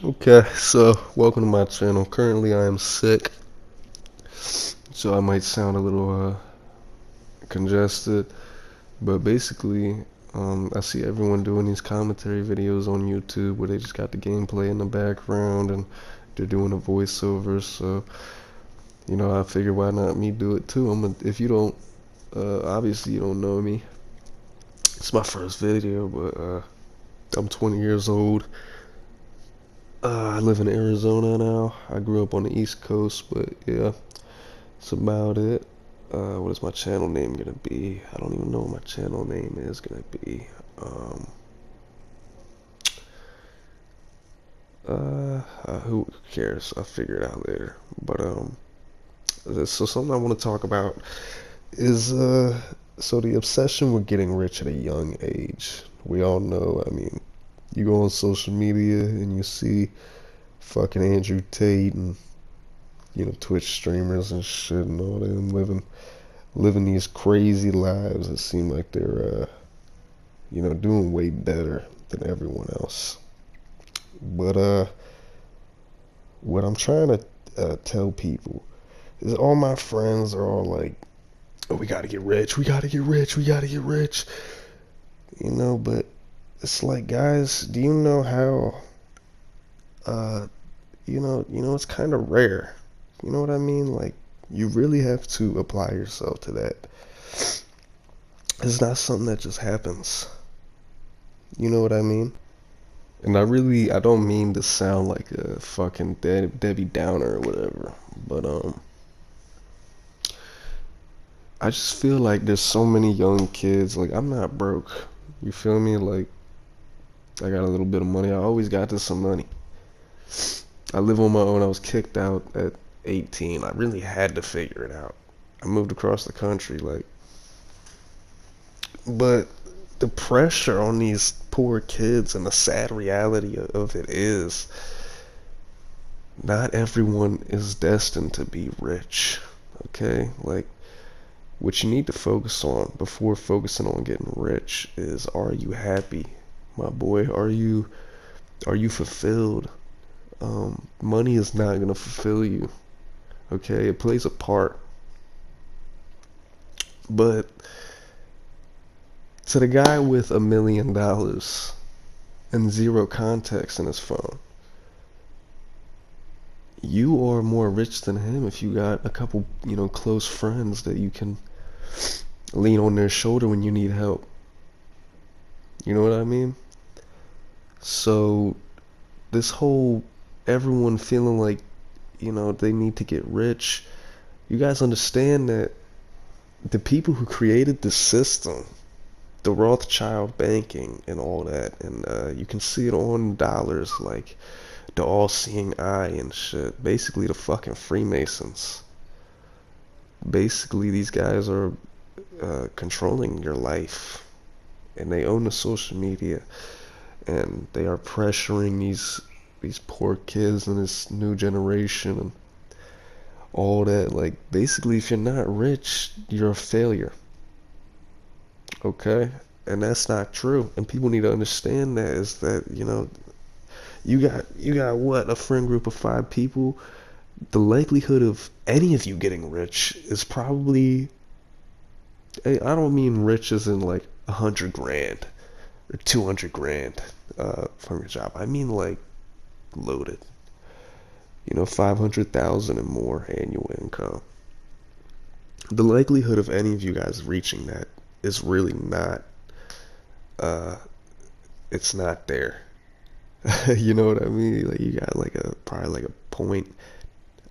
Okay, so welcome to my channel. Currently, I am sick, so I might sound a little congested, but basically, I see everyone doing these commentary videos on YouTube where they just got the gameplay in the background and they're doing a voiceover. So, I figured why not me do it too. If you don't, obviously you don't know me. It's my first video, but I'm 20 years old. I live in Arizona now. I grew up on the East Coast, but yeah. That's about it. What is my channel name gonna be? I don't even know what my channel name is gonna be. Who cares? I'll figure it out later. But so something I want to talk about is so the obsession with getting rich at a young age. We all know. I mean, you go on social media and you see fucking Andrew Tate and Twitch streamers and shit and all them living these crazy lives that seem like they're doing way better than everyone else. But what I'm trying to tell people is all my friends are all like, "Oh, we gotta get rich, we gotta get rich, we gotta get rich," But it's like, guys, do you know how? It's kind of rare. You know what I mean? Like, you really have to apply yourself to that. It's not something that just happens. You know what I mean? And I don't mean to sound like a fucking Debbie Downer or whatever, but I just feel like there's so many young kids. Like, I'm not broke. You feel me? Like, I got a little bit of money. I always got to some money. I live on my own. I was kicked out at 18. I really had to figure it out. I moved across the country, like, but the pressure on these poor kids and the sad reality of it is not everyone is destined to be rich. Okay? Like, what you need to focus on before focusing on getting rich is, are you happy, my boy? Are you fulfilled? Money is not gonna fulfill you. Okay? It plays a part. But to the guy with $1 million and zero contacts in his phone, you are more rich than him if you got a couple, close friends that you can lean on their shoulder when you need help. You know what I mean? So this whole everyone feeling like, they need to get rich, you guys understand that the people who created the system, the Rothschild banking and all that, and you can see it on dollars, like the all-seeing eye and shit. Basically, the fucking Freemasons. Basically, these guys are controlling your life, and they own the social media, and they are pressuring these poor kids and this new generation and all that. Like, basically, if you're not rich, you're a failure. Okay? And that's not true. And people need to understand that, is that, you got what, a friend group of 5 people? The likelihood of any of you getting rich is probably, I don't mean rich as in like 100 grand or 200 grand from your job. I mean like loaded. 500,000 and more annual income. The likelihood of any of you guys reaching that is really not, uh, it's not there. You know what I mean? Like, you got like probably like a point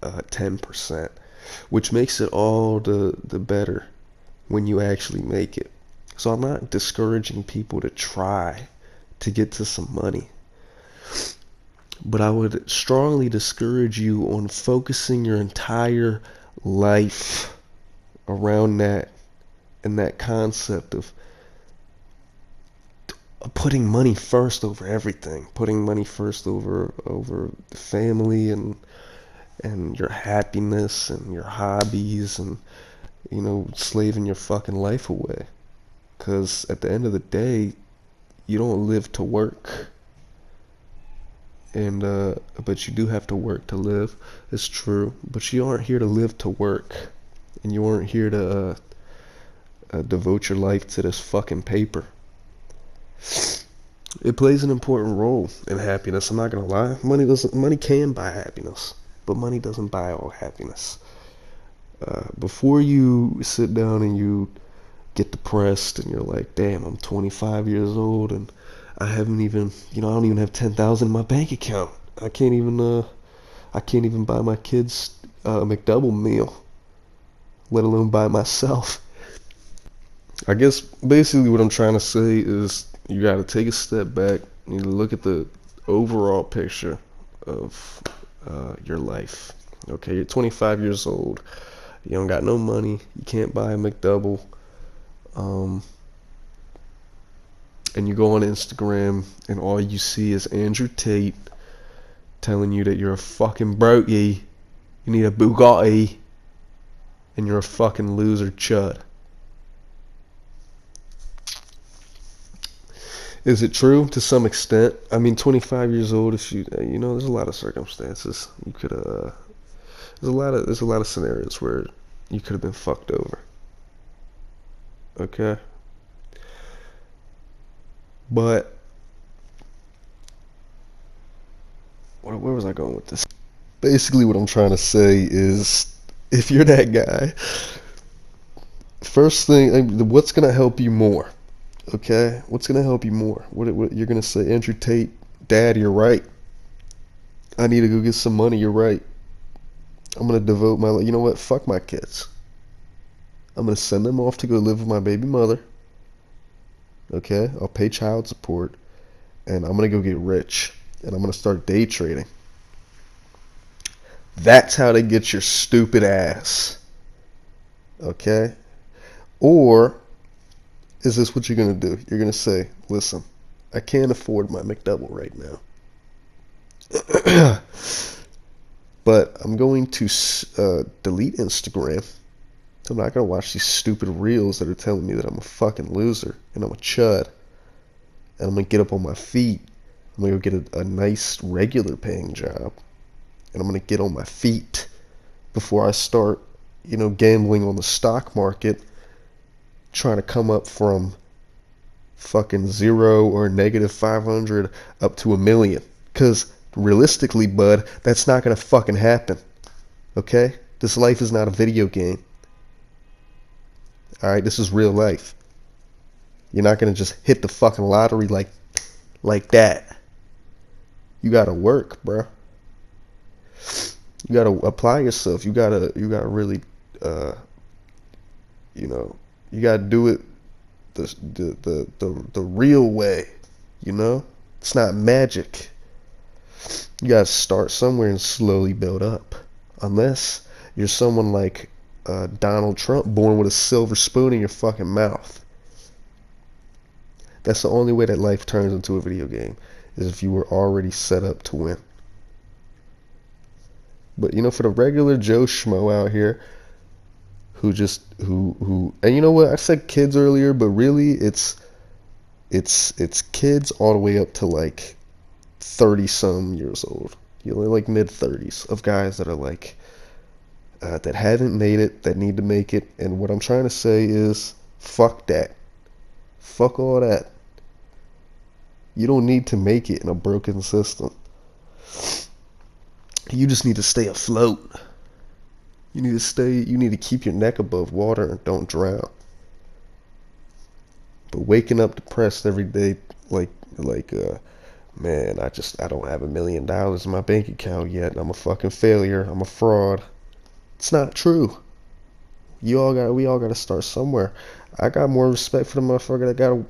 10%, which makes it all the better when you actually make it. So I'm not discouraging people to try to get to some money, but I would strongly discourage you on focusing your entire life around that, and that concept of putting money first over everything, putting money first over family and your happiness and your hobbies, and slaving your fucking life away. Because at the end of the day, you don't live to work. and but you do have to work to live. It's true, but you aren't here to live to work, and you aren't here to devote your life to this fucking paper. It plays an important role in happiness. I'm not gonna lie. Money can buy happiness, but money doesn't buy all happiness. Before you sit down and you get depressed and you're like, damn, I'm 25 years old and I haven't even, I don't even have 10,000 in my bank account. I can't even buy my kids a McDouble meal, let alone buy myself. I guess basically what I'm trying to say is you got to take a step back. You need to look at the overall picture of your life. Okay, you're 25 years old. You don't got no money. You can't buy a McDouble. And you go on Instagram and all you see is Andrew Tate telling you that you're a fucking brokey, you need a Bugatti, and you're a fucking loser chud. Is it true to some extent? I mean, 25 years old. If there's a lot of circumstances you could. There's a lot of scenarios where you could have been fucked over. Okay. But where was I going with this? Basically, what I'm trying to say is, if you're that guy, first thing, what's gonna help you more? Okay, what's gonna help you more? What you're gonna say? Andrew Tate, Dad, you're right. I need to go get some money. You're right. I'm gonna devote my. You know what? Fuck my kids. I'm gonna send them off to go live with my baby mother. Okay, I'll pay child support, and I'm gonna go get rich, and I'm gonna start day trading. That's how they get your stupid ass. Okay? Or is this what you're going to do? You're going to say, listen, I can't afford my McDouble right now. But I'm going to delete Instagram. I'm not going to watch these stupid reels that are telling me that I'm a fucking loser and I'm a chud. And I'm going to get up on my feet. I'm going to go get a nice regular paying job. And I'm going to get on my feet before I start, gambling on the stock market, trying to come up from fucking 0 or negative 500 up to 1 million. Because realistically, bud, that's not going to fucking happen. Okay? This life is not a video game. Alright? This is real life. You're not going to just hit the fucking lottery like that. You got to work, bro. You gotta apply yourself. You gotta really, you gotta do it the real way. It's not magic. You gotta start somewhere and slowly build up. Unless you're someone like Donald Trump, born with a silver spoon in your fucking mouth. That's the only way that life turns into a video game, is if you were already set up to win. But for the regular Joe Schmo out here who and you know what, I said kids earlier, but really it's kids all the way up to like 30 some years old. Like mid 30s, of guys that are like that haven't made it, that need to make it. And what I'm trying to say is, fuck that. Fuck all that. You don't need to make it in a broken system. You just need to stay afloat. You need to keep your neck above water and don't drown. But waking up depressed every day man, I don't have $1 million in my bank account yet, and I'm a fucking failure. I'm a fraud. It's not true. We all got to start somewhere. I got more respect for the motherfucker that got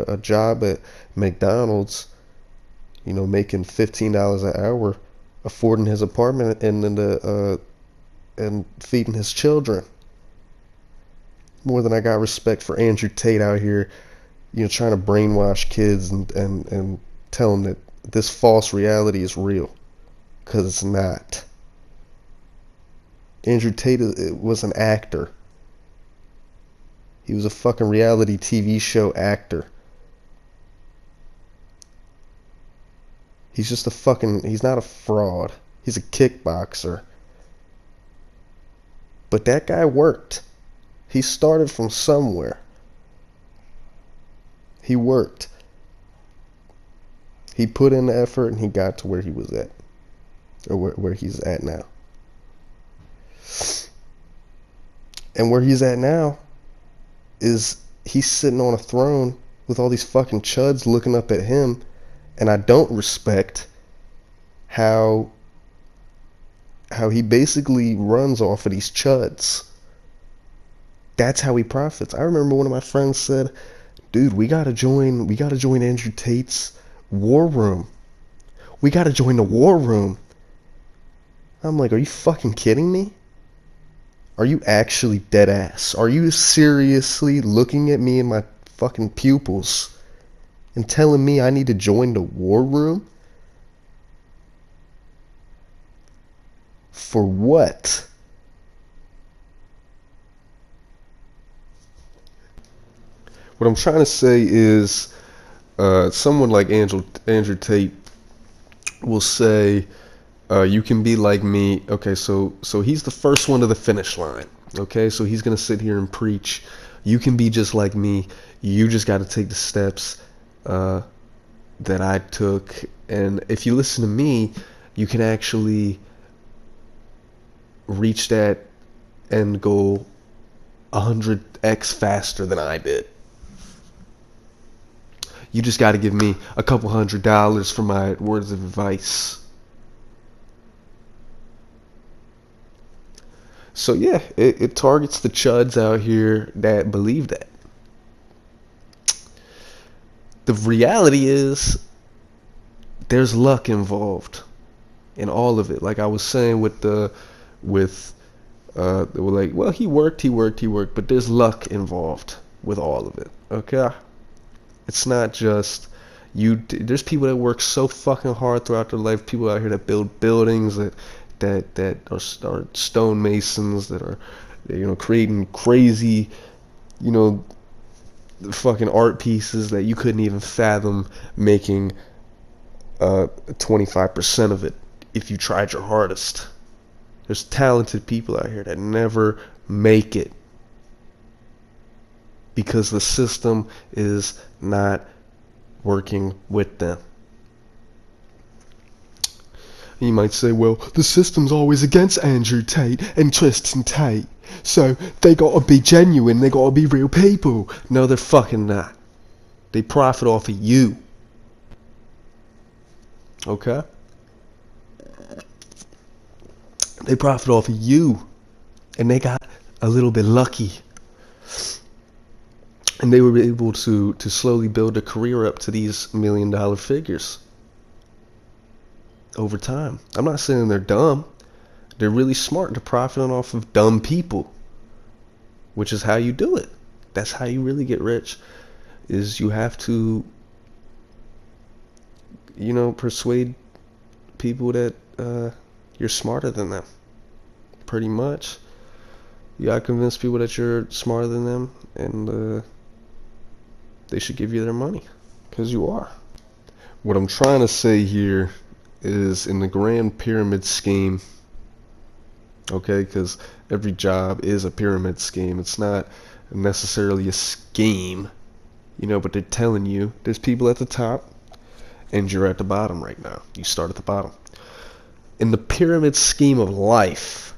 a job at McDonald's, making $15 an hour, affording his apartment and feeding his children. More than I got respect for Andrew Tate out here, trying to brainwash kids and tell them that this false reality is real, because it's not. Andrew Tate was an actor. He was a fucking reality TV show actor. He's just a fucking, he's not a fraud. He's a kickboxer. But that guy worked. He started from somewhere. He worked. He put in the effort and he got to where he was at. Or where he's at now. And where he's at now is he's sitting on a throne with all these fucking chuds looking up at him. And I don't respect how he basically runs off of these chuds. That's how he profits. I remember one of my friends said, dude, we gotta join Andrew Tate's war room. We gotta join the war room. I'm like, are you fucking kidding me? Are you actually dead ass? Are you seriously looking at me in my fucking pupils and telling me I need to join the war room? For what? What I'm trying to say is, someone like Andrew Tate will say, you can be like me. Okay, so he's the first one to the finish line. Okay, so he's gonna sit here and preach, you can be just like me. You just got to take the steps that I took, and if you listen to me, you can actually reach that end goal 100x faster than I did. You just got to give me a couple $100 for my words of advice. So yeah, it targets the chuds out here that believe that. The reality is, there's luck involved in all of it. Like I was saying like, well, he worked, but there's luck involved with all of it. Okay, it's not just you. There's people that work so fucking hard throughout their life. People out here that build buildings that are stonemasons, that are, creating crazy, fucking art pieces that you couldn't even fathom making 25% of it if you tried your hardest. There's talented people out here that never make it because the system is not working with them. You might say, well, the system's always against Andrew Tate and Tristan Tate, so they gotta be genuine, they gotta be real people. No, they're fucking not. They profit off of you. Okay? They profit off of you. And they got a little bit lucky. And they were able to slowly build a career up to these $1 million figures over time. I'm not saying they're dumb. They're really smart. They're profiting off of dumb people, which is how you do it. That's how you really get rich, is you have to, persuade people that you're smarter than them. Pretty much. You gotta convince people that you're smarter than them, and they should give you their money, because you are. What I'm trying to say here is, in the grand pyramid scheme, okay, because every job is a pyramid scheme. It's not necessarily a scheme, but they're telling you there's people at the top and you're at the bottom right now. You start at the bottom. In the pyramid scheme of life,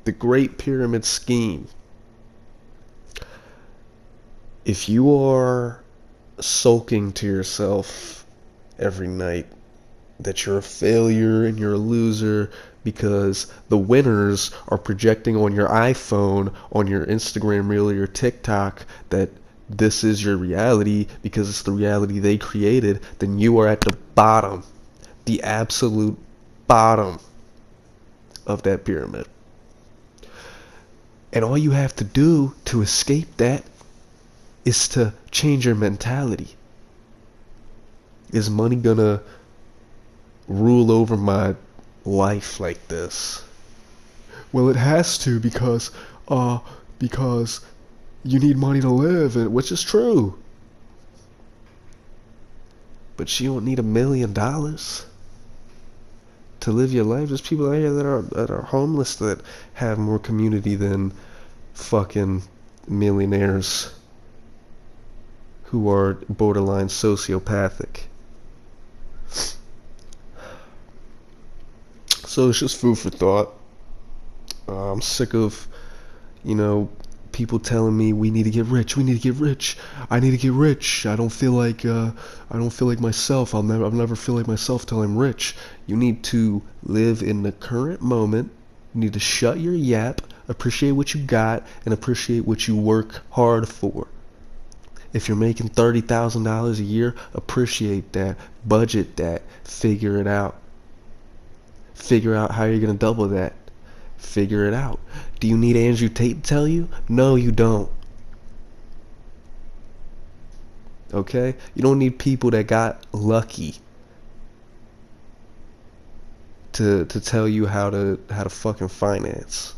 the great pyramid scheme, if you are sulking to yourself every night that you're a failure and you're a loser because the winners are projecting on your iPhone, on your Instagram reel or your TikTok, that this is your reality because it's the reality they created, then you are at the bottom, the absolute bottom of that pyramid. And all you have to do to escape that is to change your mentality. Is money gonna rule over my life like this? Well, it has to, because you need money to live, which is true. But you don't need $1 million. to live your life. There's people out here that are homeless that have more community than fucking millionaires who are borderline sociopathic. So it's just food for thought. I'm sick of, you know, people telling me we need to get rich, we need to get rich. I need to get rich. I don't feel like myself. I'll never feel like myself till I'm rich. You need to live in the current moment. You need to shut your yap, appreciate what you got, and appreciate what you work hard for. If you're making $30,000 a year, appreciate that, budget that, figure it out. Figure out how you're going to double that. Figure it out. Do you need Andrew Tate to tell you? No, you don't. Okay? You don't need people that got lucky to tell you how to fucking finance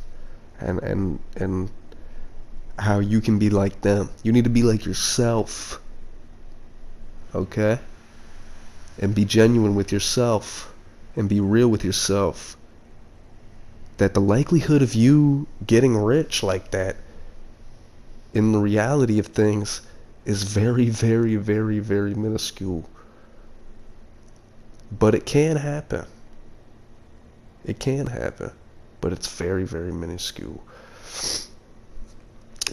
and how you can be like them. You need to be like yourself. Okay? And be genuine with yourself and be real with yourself. That the likelihood of you getting rich like that in the reality of things is very, very, very, very minuscule. But it can happen. It can happen. But it's very, very minuscule.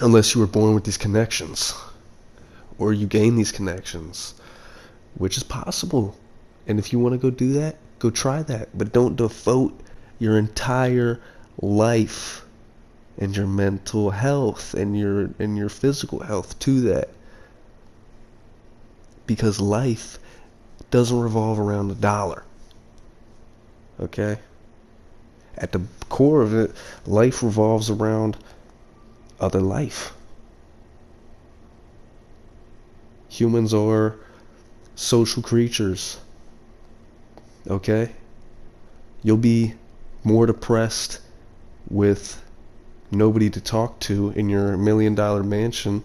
Unless you were born with these connections. Or you gain these connections. Which is possible. And if you want to go do that, go try that. But don't devote your entire life and your mental health and your physical health to that, because life doesn't revolve around the dollar. Okay? At the core of it, life revolves around other life. Humans are social creatures. Okay? You'll be more depressed with nobody to talk to in your $1 million mansion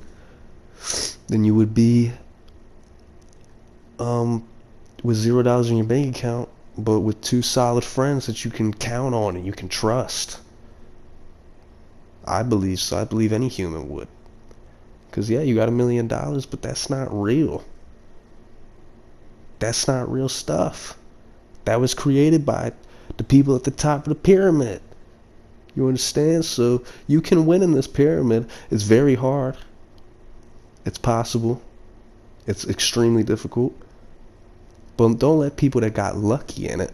than you would be with $0 in your bank account, but with 2 solid friends that you can count on and you can trust. I believe so. I believe any human would. Because yeah, you got $1 million, but that's not real. That's not real stuff. That was created by the people at the top of the pyramid. You understand? So you can win in this pyramid. It's very hard. It's possible. It's extremely difficult. But don't let people that got lucky in it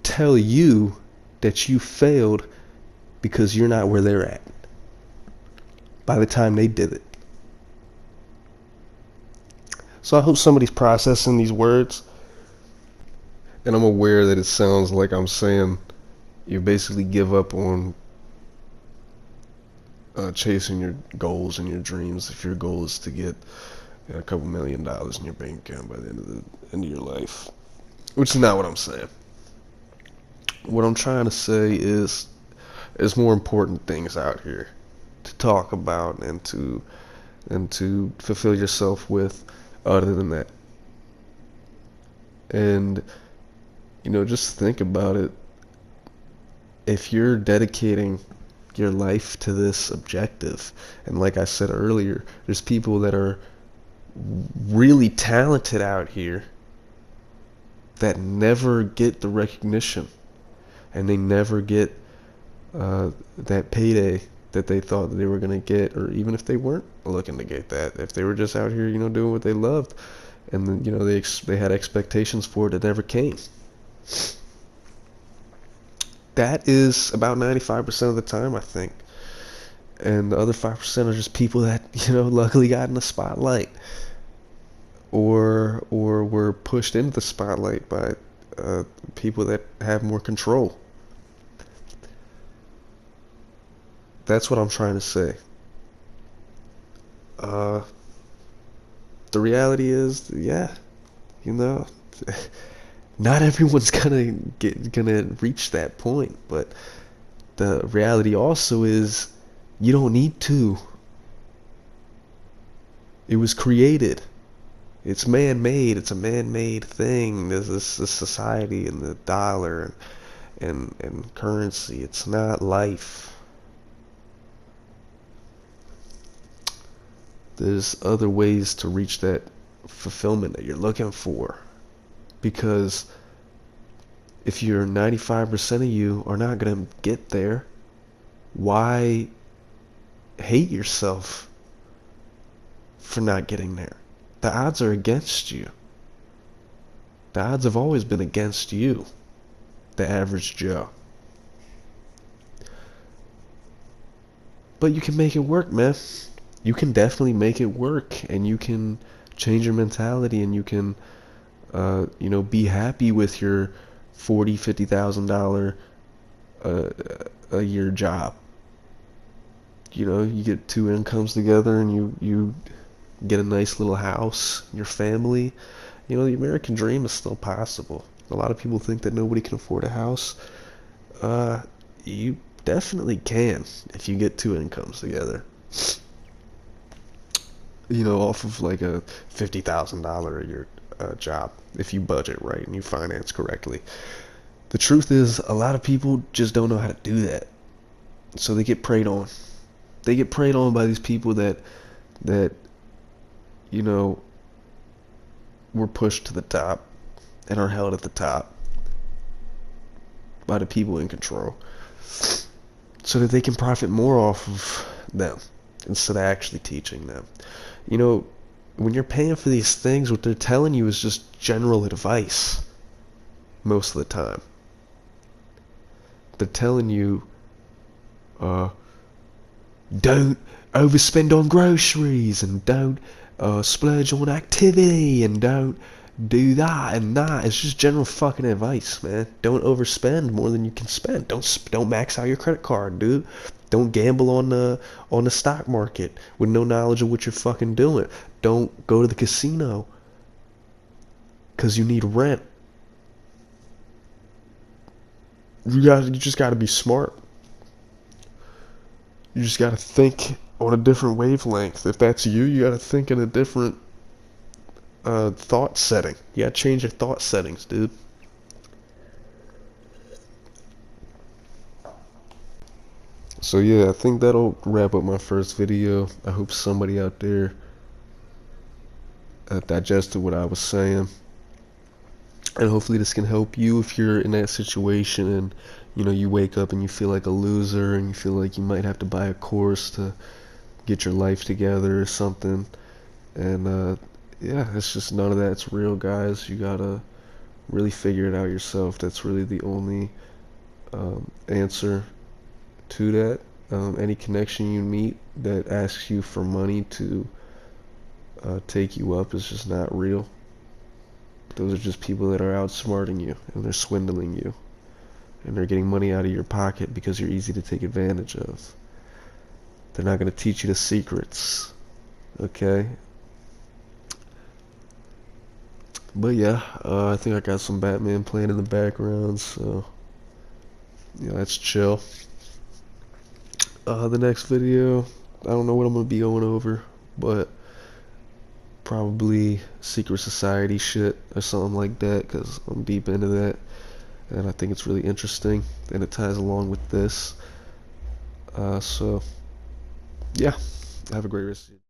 tell you that you failed because you're not where they're at by the time they did it. So I hope somebody's processing these words. And I'm aware that it sounds like I'm saying you basically give up on chasing your goals and your dreams if your goal is to get a couple $1 million in your bank account by the end of your life. Which is not what I'm saying. What I'm trying to say is there's more important things out here to talk about and to fulfill yourself with other than that. And you know, just think about it. If you're dedicating your life to this objective, and like I said earlier, there's people that are really talented out here that never get the recognition, and they never get that payday that they thought that they were going to get, or even if they weren't looking to get that, if they were just out here, you know, doing what they loved, and then, you know, they had expectations for it that never came. That is about 95% of the time, I think. And the other 5% are just people that, you know, luckily got in the spotlight. Or were pushed into the spotlight by people that have more control. That's what I'm trying to say. The reality is, yeah, you know... Not everyone's gonna reach that point, but the reality also is you don't need to. It was created. It's man-made. It's a man-made thing. There's this society and the dollar. and currency. It's not life. There's other ways to reach that fulfillment that you're looking for. Because if you're 95% of you are not going to get there, why hate yourself for not getting there? The odds are against you. The odds have always been against you, the average Joe. But you can make it work, man. You can definitely make it work, and you can change your mentality, and you can, be happy with your $40,000, $50,000 a year job. You get two incomes together, and you get a nice little house, your family. The American dream is still possible. A lot of people think that nobody can afford a house. You definitely can if you get two incomes together. Off of like a $50,000 a year job, if you budget right and you finance correctly. The truth is, a lot of people just don't know how to do that. So they get preyed on. They get preyed on by these people that were pushed to the top and are held at the top by the people in control, so that they can profit more off of them instead of actually teaching them. When you're paying for these things, what they're telling you is just general advice most of the time. They're telling you, don't overspend on groceries, and don't splurge on activity, and don't do that and that. It's just general fucking advice, man. Don't overspend more than you can spend. Don't max out your credit card, dude. Don't gamble on the stock market with no knowledge of what you're fucking doing. Don't go to the casino because you need rent. You just gotta be smart. You just gotta think on a different wavelength. If that's you, you gotta think in a different thought setting. You gotta change your thought settings, dude. So yeah, I think that'll wrap up my first video. I hope somebody out there digested what I was saying, and hopefully this can help you if you're in that situation and you wake up and you feel like a loser and you feel like you might have to buy a course to get your life together or something. And yeah, it's just none of that's real, guys. You gotta really figure it out yourself. That's really the only answer to that. Any connection you meet that asks you for money to take you up is just not real. Those are just people that are outsmarting you, and they're swindling you, and they're getting money out of your pocket because you're easy to take advantage of. They're not going to teach you the secrets, okay? But yeah, I think I got some Batman playing in the background, so yeah, that's chill. The next video, I don't know what I'm going to be going over, but probably secret society shit or something like that, because I'm deep into that, and I think it's really interesting, and it ties along with this. So yeah, have a great rest of your day.